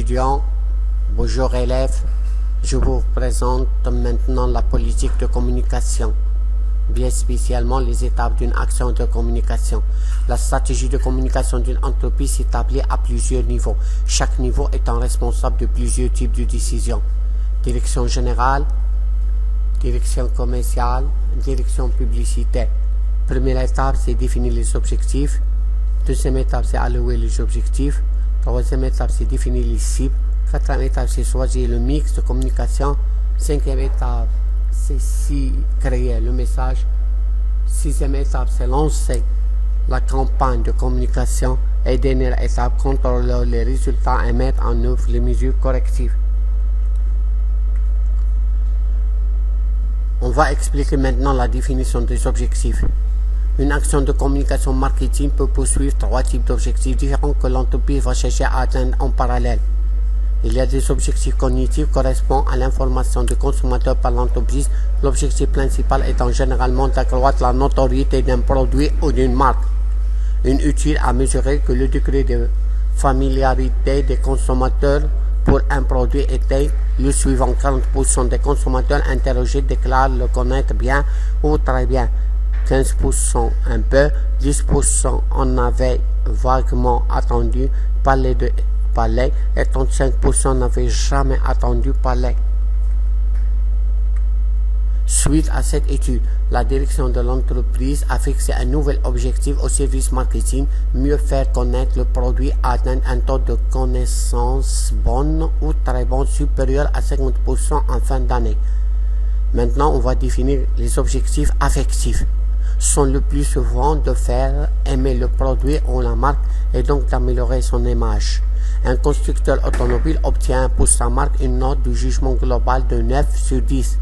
étudiants, bonjour élèves, je vous présente maintenant la politique de communication, bien spécialement les étapes d'une action de communication. La stratégie de communication d'une entreprise s'établit à plusieurs niveaux, chaque niveau étant responsable de plusieurs types de décisions. Direction générale, direction commerciale, direction publicitaire. Première étape, c'est définir les objectifs. Deuxième étape, c'est allouer les objectifs. Troisième étape, c'est définir les cibles. Quatrième étape, c'est choisir le mix de communication. Cinquième étape, c'est créer le message. Sixième étape, c'est lancer la campagne de communication. Et dernière étape, contrôler les résultats et mettre en œuvre les mesures correctives. On va expliquer maintenant la définition des objectifs. Une action de communication marketing peut poursuivre trois types d'objectifs différents que l'entreprise va chercher à atteindre en parallèle. Il y a des objectifs cognitifs correspondant à l'information du consommateur par l'entreprise, l'objectif principal étant généralement d'accroître la notoriété d'un produit ou d'une marque. Une utile à mesurer que le degré de familiarité des consommateurs pour un produit était le suivant. 40% des consommateurs interrogés déclarent le connaître bien ou très bien. 15% un peu, 10% en avaient vaguement entendu parler et 35% n'avaient jamais entendu parler. Suite à cette étude, la direction de l'entreprise a fixé un nouvel objectif au service marketing, mieux faire connaître le produit, atteindre un taux de connaissance bon ou très bon supérieur à 50% en fin d'année. Maintenant, on va définir les objectifs affectifs. Sont le plus souvent de faire aimer le produit ou la marque et donc d'améliorer son image. Un constructeur automobile obtient pour sa marque une note de jugement global de 9 sur 10.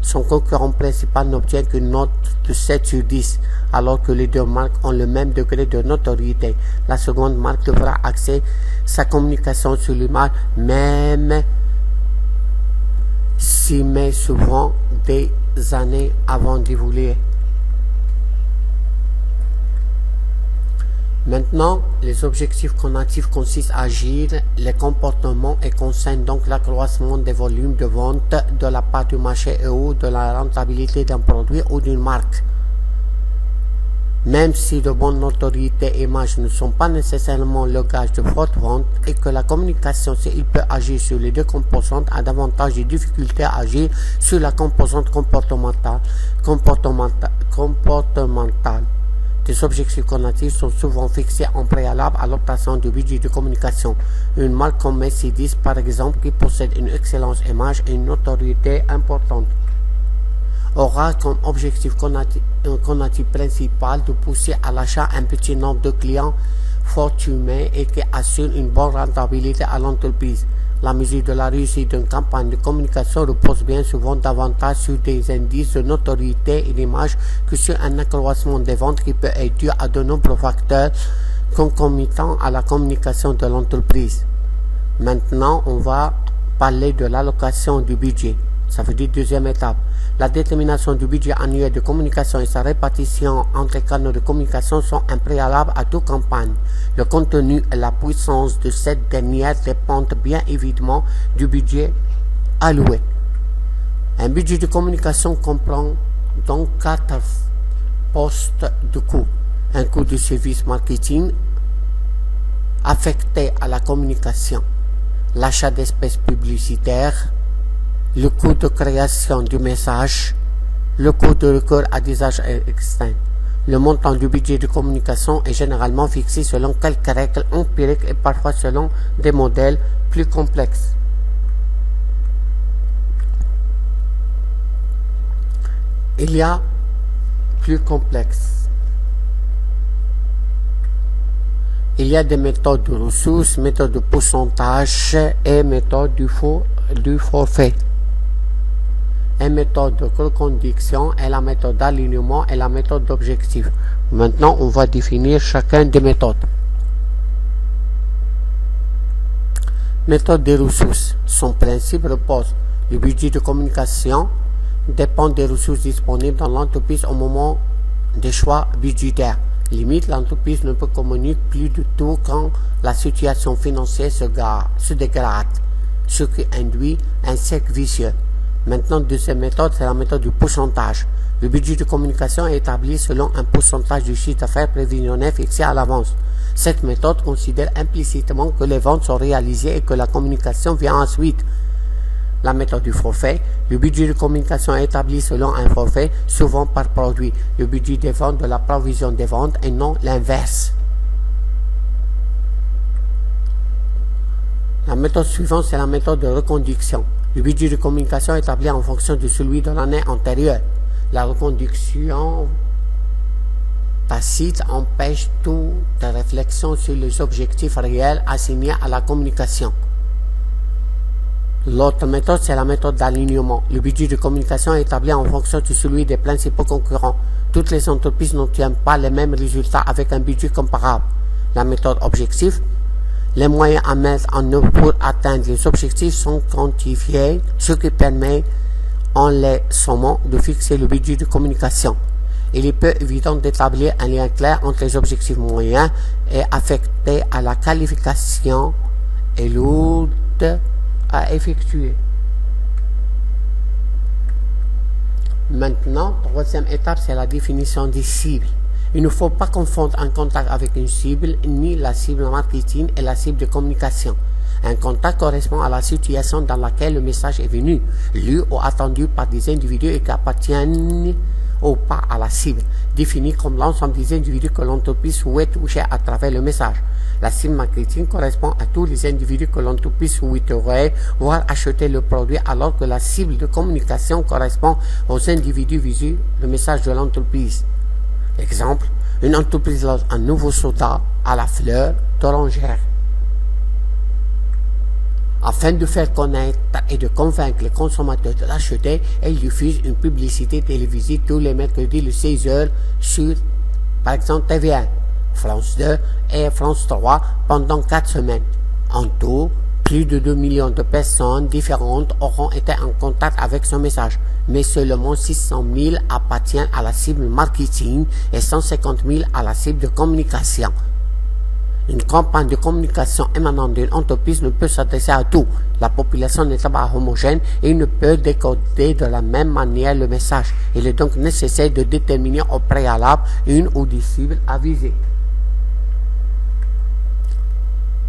Son concurrent principal n'obtient qu'une note de 7 sur 10, alors que les deux marques ont le même degré de notoriété. La seconde marque devra axer sa communication sur l'image, même s'y met souvent des années avant d'évoluer. Maintenant, les objectifs cognitifs consistent à agir les comportements et concernent donc l'accroissement des volumes de vente de la part du marché et ou de la rentabilité d'un produit ou d'une marque. Même si de bonnes notoriétés et images ne sont pas nécessairement le gage de forte vente et que la communication, s'il peut agir sur les deux composantes, a davantage de difficultés à agir sur la composante comportementale. Des objectifs cognitifs sont souvent fixés en préalable à l'obtention du budget de communication. Une marque comme Mercedes, par exemple, qui possède une excellente image et une notoriété importante, aura comme objectif cognitif principal de pousser à l'achat un petit nombre de clients fortunés et qui assurent une bonne rentabilité à l'entreprise. La mesure de la réussite d'une campagne de communication repose bien souvent davantage sur des indices de notoriété et d'image que sur un accroissement des ventes qui peut être dû à de nombreux facteurs concomitants à la communication de l'entreprise. Maintenant, on va parler de l'allocation du budget. Ça veut dire deuxième étape. La détermination du budget annuel de communication et sa répartition entre les canaux de communication sont un préalable à toute campagne. Le contenu et la puissance de cette dernière dépendent bien évidemment du budget alloué. Un budget de communication comprend donc 4 postes de coût. Un coût de service marketing affecté à la communication, l'achat d'espèces publicitaires, le coût de création du message, le coût de recours à des agents externes. Le montant du budget de communication est généralement fixé selon quelques règles empiriques et parfois selon des modèles plus complexes. Il y a plus complexe. Il y a des méthodes de ressources, méthodes de pourcentage et méthodes du forfait. Une méthode de reconduction et la méthode d'alignement et la méthode d'objectif. Maintenant, on va définir chacune des méthodes. Méthode des ressources. Son principe repose. Le budget de communication dépend des ressources disponibles dans l'entreprise au moment des choix budgétaires. Limite, l'entreprise ne peut communiquer plus du tout quand la situation financière se dégrade, ce qui induit un cercle vicieux. Maintenant, deuxième méthode, c'est la méthode du pourcentage. Le budget de communication est établi selon un pourcentage du chiffre d'affaires prévisionnel fixé à l'avance. Cette méthode considère implicitement que les ventes sont réalisées et que la communication vient ensuite. La méthode du forfait. Le budget de communication est établi selon un forfait, souvent par produit. Le budget des ventes de la provision des ventes et non l'inverse. La méthode suivante, c'est la méthode de reconduction. Le budget de communication est établi en fonction de celui de l'année antérieure. La reconduction tacite empêche toute réflexion sur les objectifs réels assignés à la communication. L'autre méthode, c'est la méthode d'alignement. Le budget de communication est établi en fonction de celui des principaux concurrents. Toutes les entreprises n'obtiennent pas les mêmes résultats avec un budget comparable. La méthode objectif. Les moyens à mettre en œuvre pour atteindre les objectifs sont quantifiés, ce qui permet, en les sommant, de fixer le budget de communication. Il est peu évident d'établir un lien clair entre les objectifs moyens et affectés à la qualification et lourde à effectuer. Maintenant, troisième étape, c'est la définition des cibles. Il ne faut pas confondre un contact avec une cible, ni la cible marketing et la cible de communication. Un contact correspond à la situation dans laquelle le message est venu, lu ou attendu par des individus et qui appartiennent ou pas à la cible, définie comme l'ensemble des individus que l'entreprise souhaite toucher à travers le message. La cible marketing correspond à tous les individus que l'entreprise souhaiterait voir acheter le produit, alors que la cible de communication correspond aux individus visés le message de l'entreprise. Exemple, une entreprise lance un nouveau soda à la fleur d'orangère. Afin de faire connaître et de convaincre les consommateurs de l'acheter, elle diffuse une publicité télévisée tous les mercredis le 16h sur, par exemple, TV1, France 2 et France 3 pendant 4 semaines. En tout, plus de 2 millions de personnes différentes auront été en contact avec ce message, mais seulement 600 000 appartiennent à la cible marketing et 150 000 à la cible de communication. Une campagne de communication émanant d'une entreprise ne peut s'adresser à tout. La population n'est pas homogène et ne peut décoder de la même manière le message. Il est donc nécessaire de déterminer au préalable une ou des cibles à viser.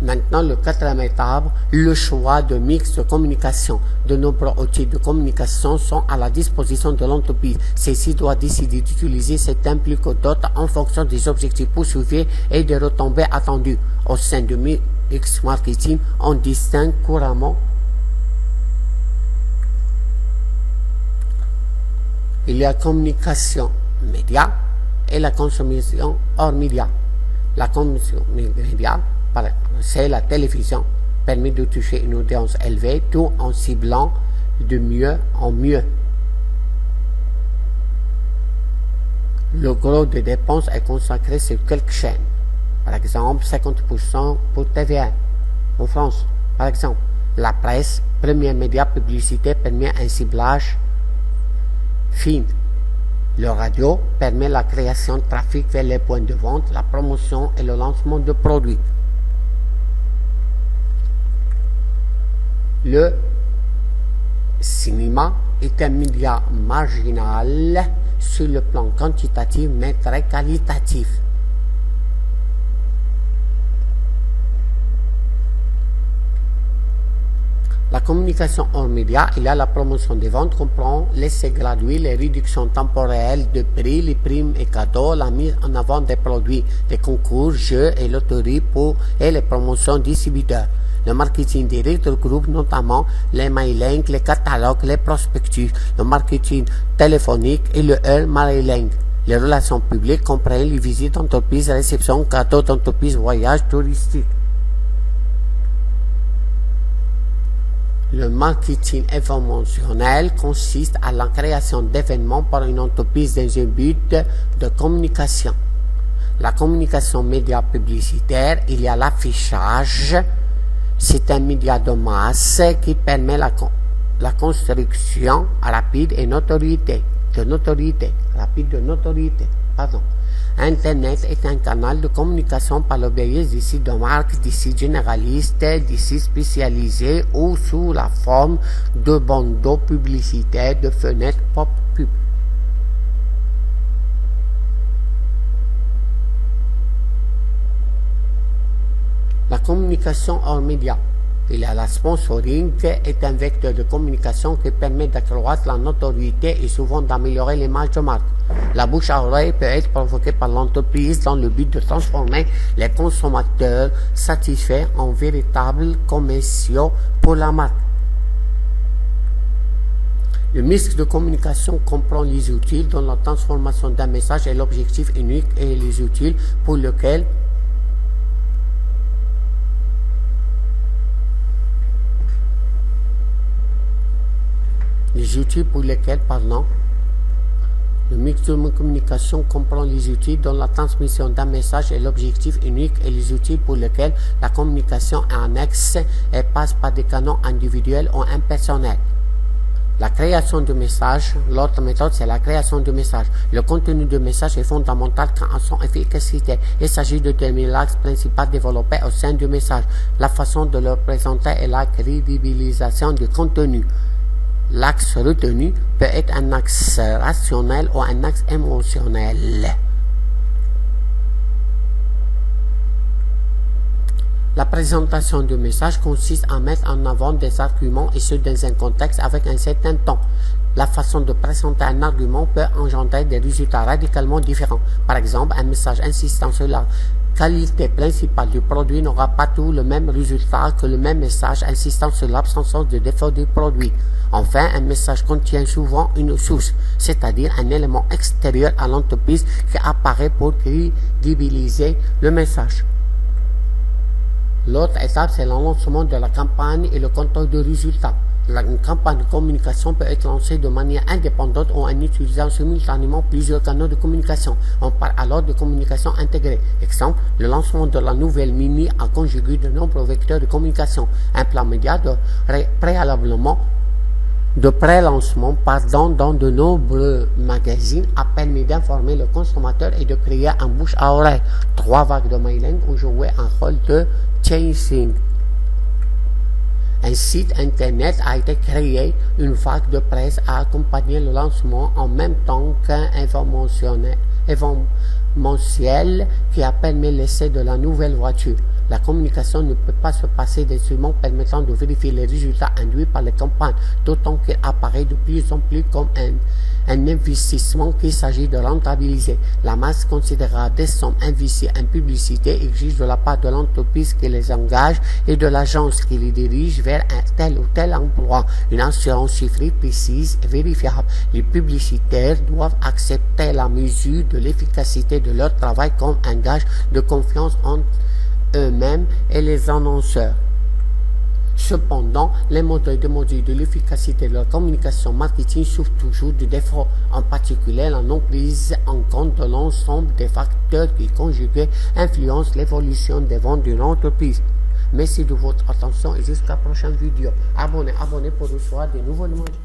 Maintenant, le quatrième étape, le choix de mix de communication. De nombreux outils de communication sont à la disposition de l'entreprise. Celle-ci doit décider d'utiliser certains plus que d'autres en fonction des objectifs poursuivis et des retombées attendues. Au sein de mix marketing, on distingue couramment il y a communication média et la consommation hors média. La communication média, c'est la télévision, permet de toucher une audience élevée tout en ciblant de mieux en mieux. Le gros des dépenses est consacré sur quelques chaînes. Par exemple, 50% pour TV1 en France. Par exemple, la presse, premier média publicité, permet un ciblage fin. Le radio permet la création de trafic vers les points de vente, la promotion et le lancement de produits. Le cinéma est un média marginal sur le plan quantitatif mais très qualitatif. La communication hors média, il y a la promotion des ventes, comprend l'essai gratuit, les réductions temporelles de prix, les primes et cadeaux, la mise en avant des produits, des concours, jeux et loteries et les promotions distributeurs. Le marketing direct regroupe notamment les mailings, les catalogues, les prospectus, le marketing téléphonique et le e-mailing. Les relations publiques comprennent les visites d'entreprises, réceptions, cadeaux d'entreprises, voyages touristiques. Le marketing événementiel consiste à la création d'événements par une entreprise dans un but de communication. La communication média publicitaire, il y a l'affichage. C'est un média de masse qui permet la construction rapide de notoriété. Internet est un canal de communication par le biais des sites de marque, des sites généralistes, des sites spécialisés ou sous la forme de bandeaux publicitaires, de fenêtres pop-up. La communication hors médias. La sponsoring est un vecteur de communication qui permet d'accroître la notoriété et souvent d'améliorer l'image de marque. La bouche à oreille peut être provoquée par l'entreprise dans le but de transformer les consommateurs satisfaits en véritables commerciaux pour la marque. Le mix de communication comprend les outils dont la transformation d'un message est l'objectif unique et les outils pour lesquels le mix de communication comprend les outils dont la transmission d'un message est l'objectif unique et les outils pour lesquels la communication est annexe et passe par des canaux individuels ou impersonnels. La création de messages. L'autre méthode, c'est la création de messages. Le contenu de message est fondamental quant à son efficacité. Il s'agit de déterminer l'axe principal développé au sein du message, la façon de le présenter et la crédibilisation du contenu. L'axe retenu peut être un axe rationnel ou un axe émotionnel. La présentation du message consiste à mettre en avant des arguments et ce dans un contexte avec un certain ton. La façon de présenter un argument peut engendrer des résultats radicalement différents. Par exemple, un message insistant sur la qualité principale du produit n'aura pas tout le même résultat que le même message insistant sur l'absence de défaut du produit. Enfin, un message contient souvent une source, c'est-à-dire un élément extérieur à l'entreprise qui apparaît pour crédibiliser le message. L'autre étape, c'est le lancement de la campagne et le contrôle de résultats. Une campagne de communication peut être lancée de manière indépendante ou en utilisant simultanément plusieurs canaux de communication. On parle alors de communication intégrée. Exemple, le lancement de la nouvelle Mini a conjugué de nombreux vecteurs de communication. Un plan média de pré-lancement dans de nombreux magazines a permis d'informer le consommateur et de créer un bouche à oreille. 3 vagues de mailing ont joué un rôle de chasing. Un site internet a été créé, une vague de presse a accompagné le lancement en même temps qu'un événementiel qui a permis l'essai de la nouvelle voiture. La communication ne peut pas se passer d'instruments permettant de vérifier les résultats induits par les campagnes, d'autant qu'il apparaît de plus en plus comme un investissement qu'il s'agit de rentabiliser. La masse considérable des sommes investies en publicité exige de la part de l'entreprise qui les engage et de l'agence qui les dirige vers un tel ou tel emploi une assurance chiffrée précise et vérifiable. Les publicitaires doivent accepter la mesure de l'efficacité de leur travail comme un gage de confiance entre eux-mêmes et les annonceurs. Cependant, les modèles de mesure de l'efficacité de la communication marketing souffrent toujours de défauts, en particulier la non prise en compte de l'ensemble des facteurs qui conjugués influencent l'évolution des ventes d'une entreprise. Merci de votre attention et jusqu'à la prochaine vidéo. Abonnez pour recevoir de nouveaux modules.